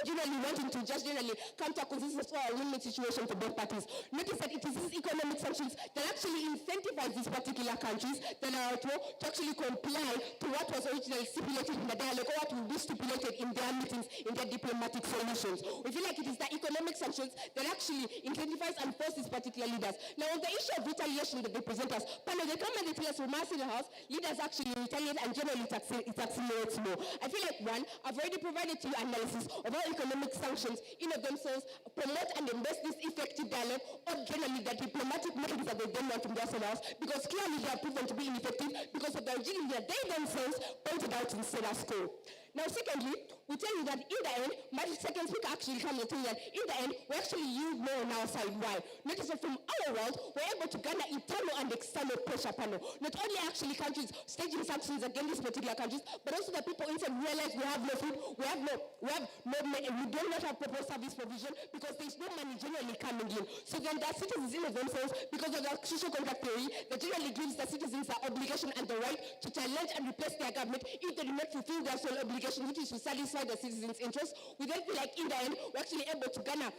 or generally wanting to just generally come to a consensus or a win-win situation for both parties. Notice that it is these economic sanctions that actually incentivize these particular countries that are to actually comply to what was originally stipulated in the dialogue or what will be stipulated in their meetings, in their diplomatic solutions. We feel like it is the economic sanctions that actually incentivize and force these particular leaders. Now, on the issue of retaliation that they present us, they come and they tell us from us in the house, leaders actually retaliate and generally it accelerates more. I feel like one, I've already provided to you analysis of how economic sanctions in of themselves promote and embrace this effective dialogue or generally the diplomatic methods that they then want from their house, because clearly they have proven to be ineffective because of the regime that they themselves pointed out in status quo. Now, secondly, we tell you that in the end, my second speaker actually comes and tell you that in the end, we actually use more on our side. Why? Notice that from our world, we're able to garner internal and external pressure panel. Not only actually countries staging sanctions against these particular countries, but also the people inside realize we have no food, we do not have proper service provision because there's no money generally coming in. So then the citizens in themselves, because of the social contract theory, that generally gives the citizens the obligation and the right to challenge and replace their government if they do not fulfill their sole obligation, which is to satisfy the citizens' interests. We then feel like in the end, we're actually able to garner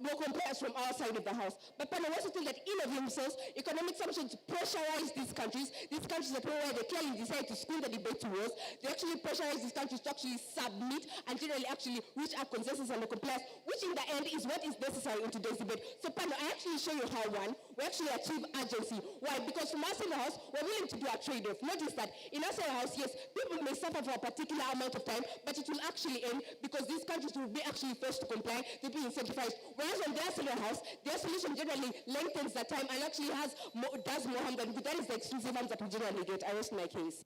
more compliance from our side of the house. But we also think that in of themselves, economic sanctions pressurize these countries. These countries are where they clearly decide to spin the debate to wars. They actually pressurize these countries to actually submit and generally actually reach a consensus and a compliance, which in the end is what is necessary in today's debate. So I actually show you how we actually achieve urgency. Why? Because from us in the house, we're willing to do a trade-off. Notice that in us in the house, yes, people may suffer for a particular amount of time, but it will actually end because these countries will be actually forced to comply, they'll be incentivized. Whereas on their side of the house, their solution generally lengthens the time and actually does more harm than good. That is the exclusive harms that we generally get. I rest my case.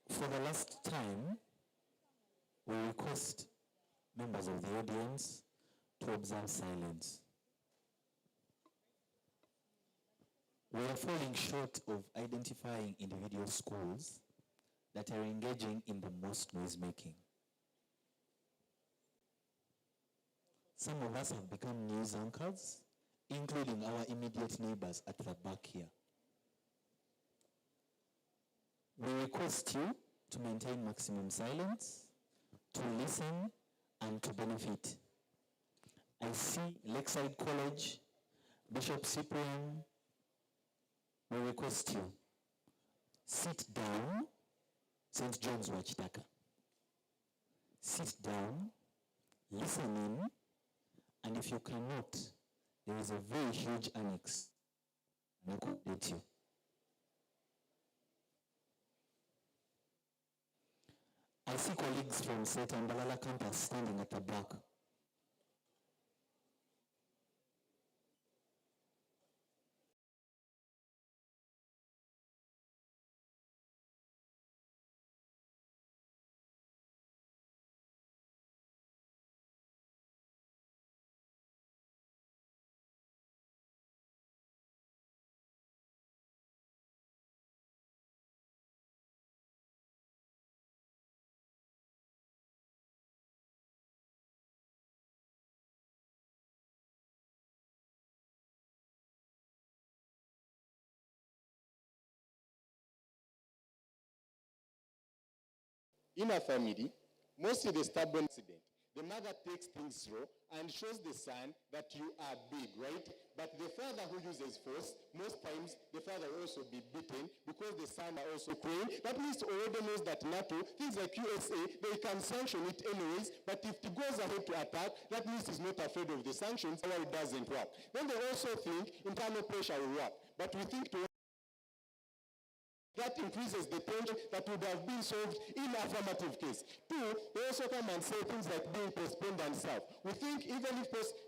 For the last time, we request members of the audience to observe silence. We are falling short of identifying individual schools that are engaging in the most noise making. Some of us have become news anchors, including our immediate neighbors at the back here. We request you to maintain maximum silence, to listen, and to benefit. I see Lakeside College, Bishop Cyprian, we request you, sit down, St. John's Wachitaka. Sit down, listen in, and if you cannot, there is a very huge annex and I could update you. I see colleagues from St. Ambalala campus standing at the back. In a family, mostly the stubborn incident, the mother takes things slow and shows the son that you are big, right? But the father who uses force, most times the father will also be beaten because the son are also praying. That means already knows that NATO, things like USA, they can sanction it anyways, but if it goes ahead to attack, that means he's not afraid of the sanctions, or it doesn't work. Then they also think internal pressure will work, but we think that increases the tension that would have been solved in affirmative case. Two, they also come and say things like being postponed and stuff. We think even if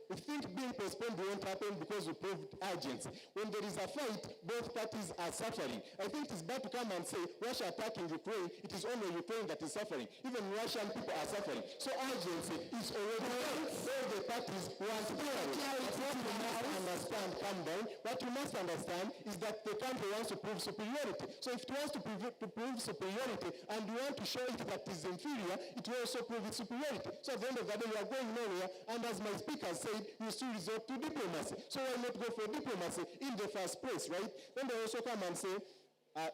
we think being postponed won't happen because we proved urgency. When there is a fight, both parties are suffering. I think it's bad to come and say Russia attacking Ukraine, it is only Ukraine that is suffering. Even Russian people are suffering. So urgency is already there. All the parties want clarity. What you must understand, calm down, what you must understand is that the country wants to prove superiority. So if it wants to prove superiority and you want to show it that it is inferior, it will also prove its superiority. So at the end of the day, you are going nowhere, and as my speaker said, you still resort to diplomacy. So why not go for diplomacy in the first place, right? Then they also come and say,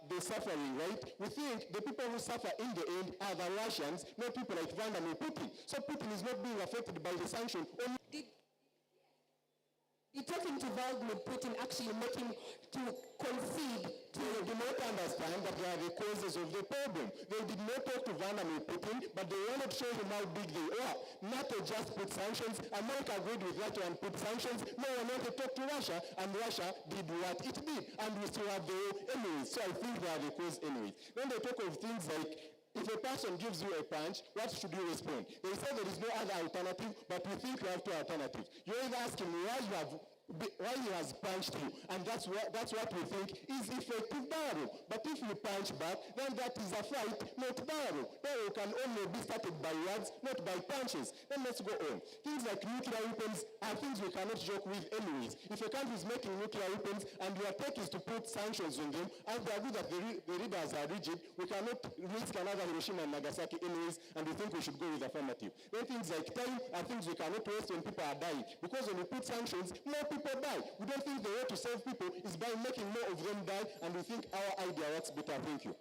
the suffering, right? We think the people who suffer in the end are the Russians, not people like Vladimir Putin. So Putin is not being affected by the sanction. Talking to Vladimir Putin actually make him to concede. They do not understand that they are the causes of the problem. They did not talk to Vladimir Putin, but they wanted to show him how big they are. NATO just put sanctions. America agreed with NATO and put sanctions. No one wanted to talk to Russia, and Russia did what it did. And we still have the war anyways. So I think they are the cause anyways. Then they talk of things like, if a person gives you a punch, what should you respond? They say there is no other alternative, but we think we have two alternatives. You either ask him why he has punched you, and that's what we think is effective dialogue. But if you punch back, then that is a fight, not dialogue. Dialogue can only be started by words, not by punches. Then let's go on. Things like nuclear weapons are things we cannot joke with anyways. If a country is making nuclear weapons and your take is to put sanctions on them, and they agree that the leaders are rigid, we cannot risk another Hiroshima and Nagasaki anyways, and we think we should go with affirmative. Then things like time are things we cannot waste when people are dying, because when we put sanctions, more people die. We don't think the way to save people is by making more of them die, and we think our idea works better. Thank you.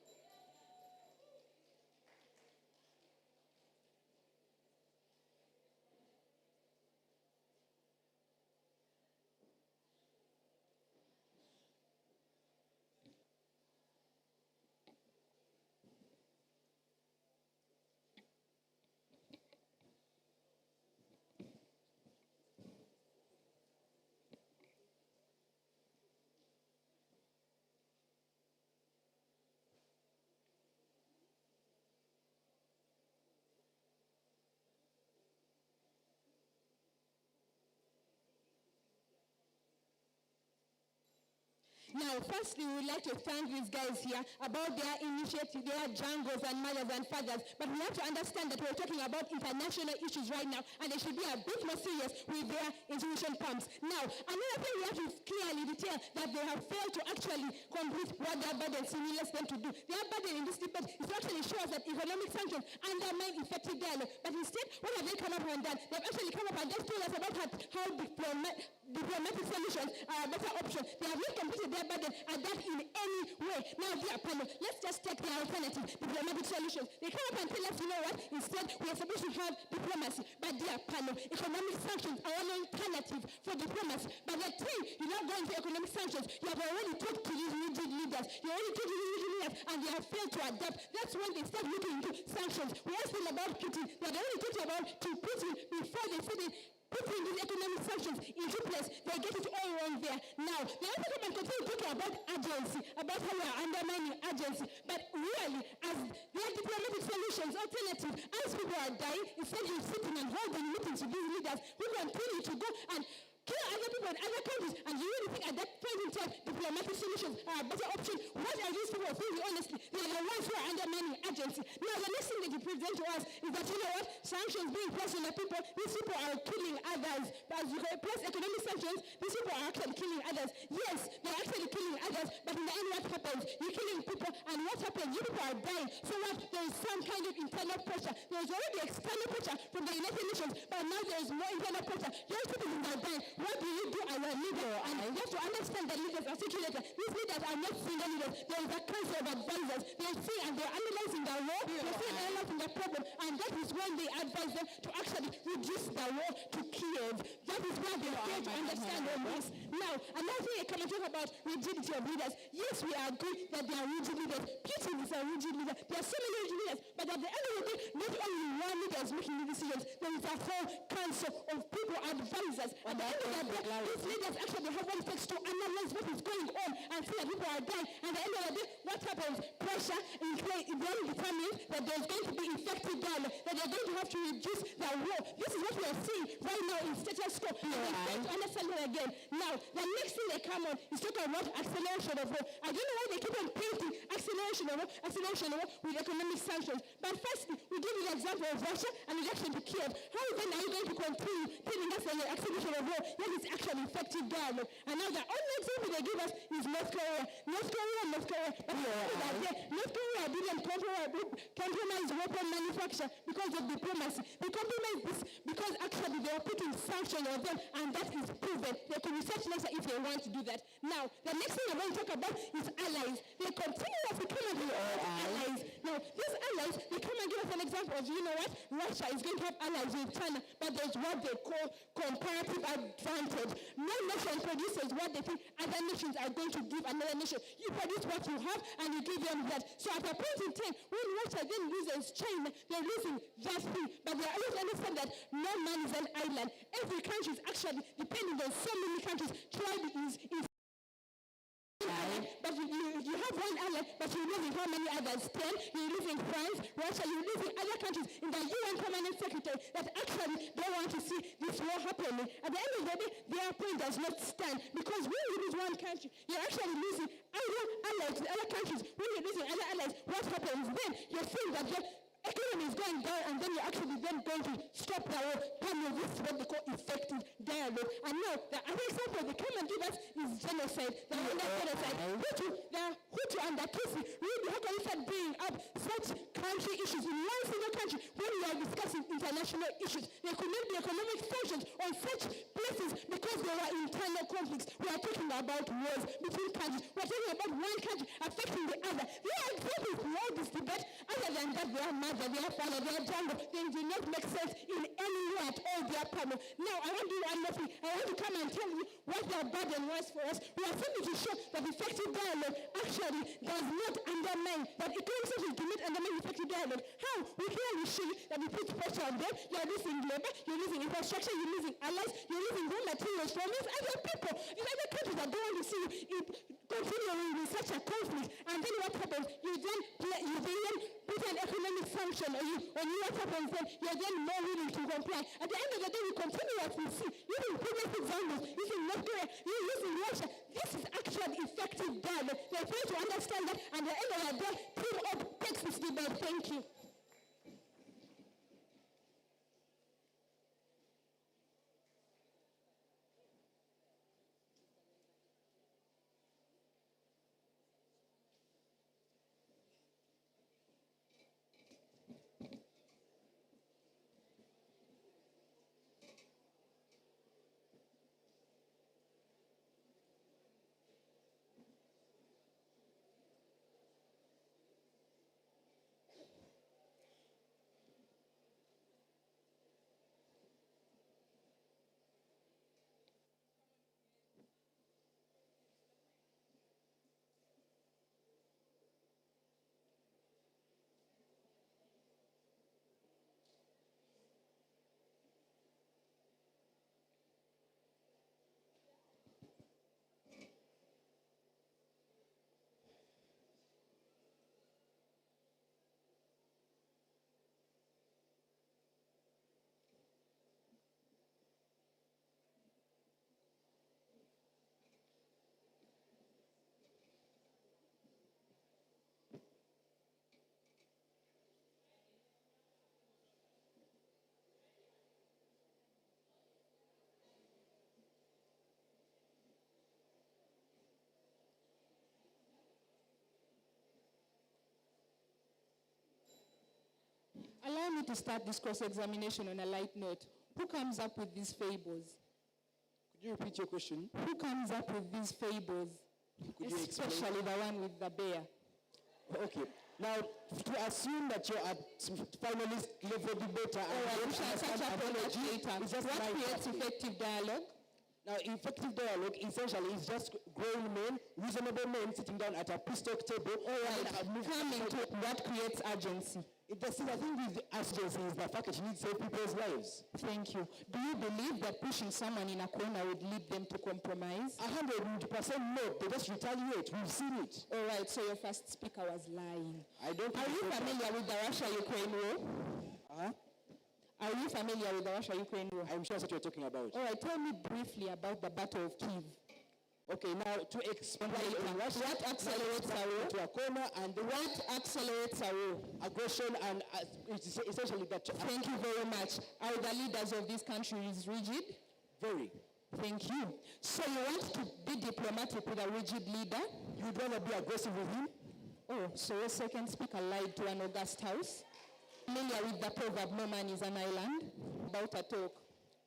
Now, firstly, we would like to thank these guys here about their initiative, their jungles and mothers and fathers. But we have to understand that we're talking about international issues right now, and they should be a bit more serious with their institution pumps. Now, another thing we have to clearly detail that they have failed to actually complete what their burden simulates them to do. Their burden in this debate is to actually show us that economic sanctions undermine effective dialogue. But instead, what have they come up and done? They've actually come up and just told us about how diplomatic solutions are a better option. They have not completed their burden at that in any way. Now, dear panel, let's just take the alternative, diplomatic solutions. They come up and tell us, you know what, instead we are supposed to have diplomacy. But dear panel, economic sanctions are an alternative for diplomacy. But the thing, you're not going for economic sanctions. You have already talked to these rigid leaders. You already talked to these rigid leaders, and they have failed to adapt. That's when they start looking into sanctions. We asked them about Putin. They had already talked about to Putin before they said it. Putting these economic sanctions into place, they get it all wrong there. Now, they also come and continue talking about urgency, about how we are undermining urgency. But really, as their diplomatic solutions, alternative, as people are dying, instead of sitting and holding meetings with these leaders, we continue to go and kill other people in other countries. And you really think at that point in time, diplomatic solutions are a better option? What are these people thinking, honestly? They are the ones who are undermining urgency. Now, the next thing that you present to us is that, you know what, sanctions being placed on the people, these people are killing others. As you place economic sanctions, these people are actually killing others. Yes, they're actually killing others, but in the end, what happens? You're killing people, and what happens? You people are dying. So what? There is some kind of internal pressure. There is already external pressure from the United Nations, but now there is more internal pressure. Those people are dying. What do you do as a leader? And you have to understand that leaders articulate. These leaders are not single leaders. There is a council of advisors. They see and they're analyzing the war. They see and analyzing the problem. And that is when they advise them to actually reduce the war to Kiev. That is why they fail to understand all this. Now, another thing I can talk about rigidity of leaders. Yes, we agree that they are rigid leaders. Putin is a rigid leader. There are so many rigid leaders. But But at the end of the day, not only one leader is making the decisions, there is a whole council of people, advisors. At the end of the day, these leaders actually have what it takes to analyze what is going on and see that people are dying. And at the end of the day, what happens? Pressure then determines that there's going to be effective dialogue, that they're going to have to reduce the war. This is what we are seeing right now in status quo. And we have to understand that again. Now, the next thing they come on is talking about acceleration of war. I don't know why they keep on painting acceleration of war with economic sanctions. But firstly, we give you the example of Russia and rejection to Kiev. How then are you going to continue telling us that the acceleration of war when it's actually effective dialogue? And now the only example they give us is North Korea. North Korea. But North Korea didn't compromise weapon manufacture because of diplomacy. They compromised this because actually they are putting sanctions on them, and that is proven. They could research later if they want to do that. Now, the next thing I want to talk about is allies. They continuously come and give us allies. Now, these allies, they come and give us an example of, you know what, Russia is going to have allies with China, but there's what they call comparative advantage. No nation produces what they think other nations are going to give another nation. You produce what you have, and you give them that. So at a point in time, when Russia then loses China, they're losing that thing. But they always understand that no man is an island. Every country is actually depending on so many countries. Tribe is but you have one ally, but you live in how many others? 10. You live in France, Russia, you live in other countries, in the UN Permanent Secretary that actually don't want to see this war happening. At the end of the day, their point does not stand, because when you lose one country, you're actually losing other allies in other countries. When you're losing other allies, what happens then? You feel that your economy is going down, and then you're actually then going to stop the war. This is what they call effective dialogue. And now, the other example they come and give us is genocide. The genocide. Hutu and the Tutsi. Really, how can you start bringing up such country issues in one single country when we are discussing international issues? There could not be economic sanctions on such places because there are internal conflicts. We are talking about wars between countries. We are talking about one country affecting the other. There are examples throughout this debate. Other than that, they are mother, they are father, they are jungle. They do not make sense in any way at all. They are problem. Now, I want to do one more thing. I want to come and tell you what their burden was for us. We are simply to show that effective dialogue actually does not undermine, that economic sanctions do not undermine effective dialogue. How? We clearly show you that we put pressure on them. You are losing labor, you're losing infrastructure, you're losing allies, you're losing raw materials from these other people. These other countries that don't want to see you continuing with such a conflict. And then what happens? You then put an economic sanction on you. When what happens then, you're then more willing to comply. At the end of the day, we continue as we see. Using previous examples, using North Korea, using Russia. This is actually effective dialogue. They're trying to understand that, and at the end of the day, team up takes this debate. Thank you. Allow me to start this cross-examination on a light note. Who comes up with these fables? Could you repeat your question? Who comes up with these fables? Could you explain? Especially the one with the bear. Okay. Now, to assume that you're a finalist level debater and We shall touch upon that later. is just What my creates question. effective dialogue? Now, effective dialogue essentially is just grown men, reasonable men sitting down at a peace talk table. All right, coming to what creates urgency. The thing with urgency is the fact that you need to save people's lives. Thank you. Do you believe that pushing someone in a corner would lead them to compromise? 100% no. They just retaliate. We've seen it. All right, so your first speaker was lying. I don't. Are you familiar with the Russia-Ukraine war? Are you familiar with the Russia-Ukraine war? I'm sure that's what you're talking about. All right, tell me briefly about the Battle of Kyiv. Okay, now to explain What accelerates a war? to a corner and What accelerates a war? aggression and it's essentially that. Thank you very much. Are the leaders of this country rigid? Very. Thank you. So you want to be diplomatic with a rigid leader? You'd rather be aggressive with him? Oh, so your second speaker lied to an august house? Familiar with the proverb, no man is an island? About a talk.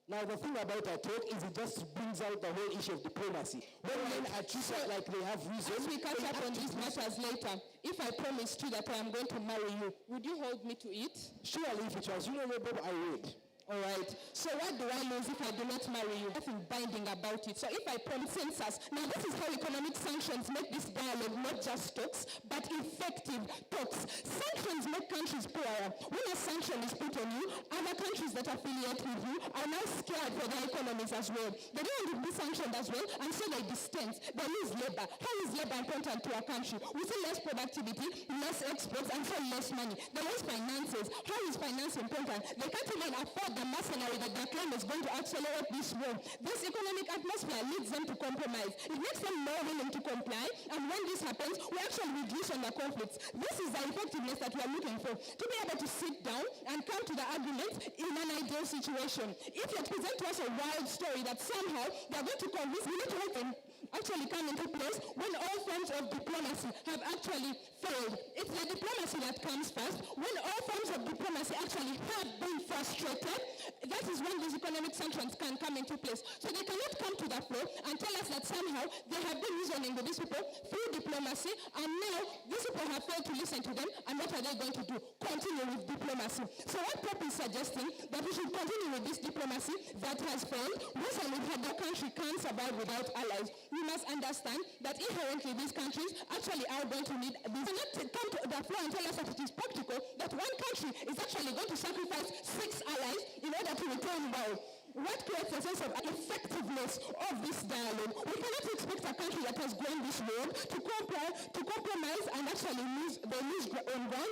Now the thing about a talk is it just brings out the whole issue of diplomacy. When men are treated like they have reason. As we catch up on these matters later, if I promised you that I am going to marry you, would you hold me to it? Surely if it was honorable, I would. All right. So what do I lose if I do not marry you? Nothing binding about it. So if I promise census, now this is how economic sanctions make this dialogue not just talks, but effective talks. Sanctions make countries poorer. When a sanction is put on you, other countries that affiliate with you are now scared for their economies as well. They don't want to be sanctioned as well, and so they distance. They lose labor. How is labor important to a country? We see less productivity, less exports, and so less money. They lose finances. How is finance important? They can't even afford the mercenary that their claim is going to accelerate this war. This economic atmosphere leads them to compromise. It makes them more willing to comply, and when this happens, we actually reduce on the conflicts. This is the effectiveness that we are looking for, to be able to sit down and come to the agreement in an ideal situation. If you present to us a wild story that somehow they are going to convince, we need to help them actually come into place when all forms of diplomacy have actually failed. It's the diplomacy that comes first. When all forms of diplomacy actually have been frustrated, that is when these economic sanctions can come into place. So they cannot come to the floor and tell us that somehow they have been reasoning with these people through diplomacy, and now these people have failed to listen to them, and what are they going to do? Continue with diplomacy. So what Pop is suggesting, that we should continue with this diplomacy that has failed. Reason we've had the country can't survive without allies. We must understand that inherently these countries actually are going to need this. Not to come to the floor and tell us that it is practical, that one country is actually going to sacrifice 6 allies in order to return well. What creates a sense of effectiveness of this dialogue? We cannot expect a country that has grown this road to compromise and actually lose on ground.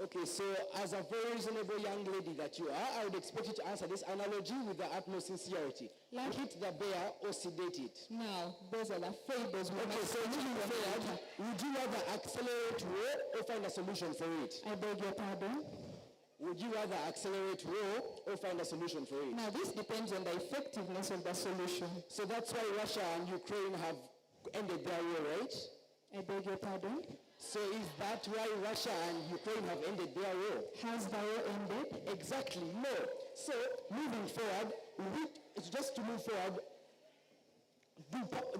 Okay, so as a very reasonable young lady that you are, I would expect you to answer this analogy with the utmost sincerity. Hit the bear or sedate it. Now, those are the fables. Okay, so moving forward, would you rather accelerate war or find a solution for it? I beg your pardon? Would you rather accelerate war or find a solution for it? Now, this depends on the effectiveness of the solution. So that's why Russia and Ukraine have ended their war, right? I beg your pardon? So is that why Russia and Ukraine have ended their war? Has the war ended? Exactly, no. So moving forward, it's just to move forward,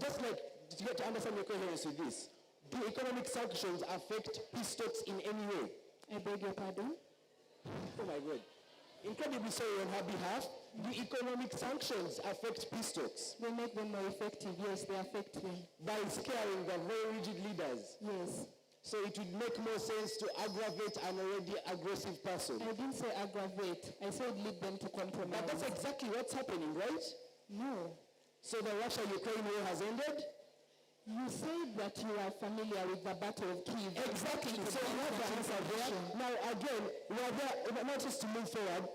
just like to get to understand your coherence with this, do economic sanctions affect peace talks in any way? I beg your pardon? Oh my God. Incredibly sorry on her behalf. Do economic sanctions affect peace talks? They make them more effective. Yes, they affect them. By scaring the very rigid leaders? Yes. So it would make more sense to aggravate an already aggressive person. I didn't say aggravate. I said lead them to compromise. But that's exactly what's happening, right? No. So the Russia-Ukraine war has ended? You said that you are familiar with the Battle of Kyiv. Exactly. So you have the answer there. Now again, not just to move forward,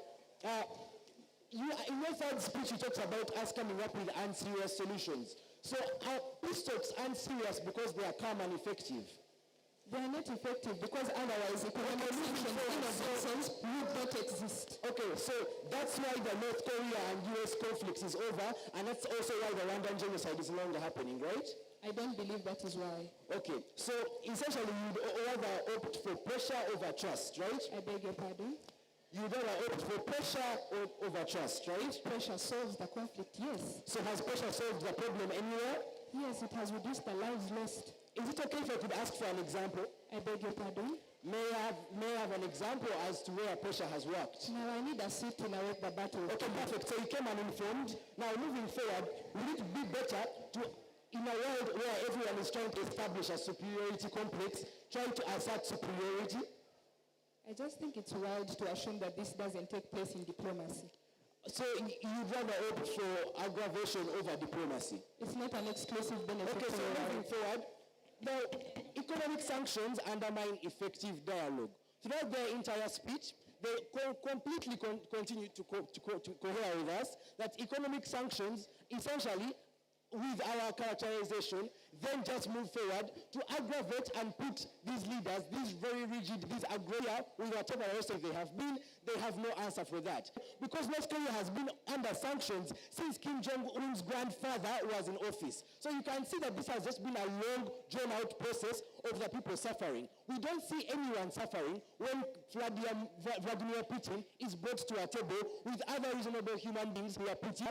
in your third speech you talked about us coming up with unserious solutions. So peace talks aren't serious because they are calm and effective. They are not effective because otherwise economic sanctions in of themselves would not exist. Okay, so that's why the North Korea and US conflict is over, and that's also why the Rwandan genocide is no longer happening, right? I don't believe that is why. Okay, so essentially you'd rather opt for pressure over trust, right? I beg your pardon? You rather opt for pressure or over trust, right? Pressure solves the conflict, yes. So has pressure solved the problem anywhere? Yes, it has reduced the lives lost. Is it okay if I could ask for an example? I beg your pardon? May I have an example as to where pressure has worked? Now I need a seat to narrate the battle. Okay, perfect. So you came uninformed. Now moving forward, will it be better to, in a world where everyone is trying to establish a superiority complex, trying to assert superiority? I just think it's wild to assume that this doesn't take place in diplomacy. So you'd rather opt for aggravation over diplomacy? It's not an exclusive benefit. Okay, so moving forward, now economic sanctions undermine effective dialogue. Throughout their entire speech, they completely continue to cohere with us that economic sanctions essentially, with our characterization, then just move forward to aggravate and put these leaders, these very rigid, these agrarian, with whatever else they have been, they have no answer for that. Because North Korea has been under sanctions since Kim Jong-un's grandfather was in office. So you can see that this has just been a long, drawn-out process of the people suffering. We don't see anyone suffering when Vladimir Putin is brought to a table with other reasonable human beings who are pretty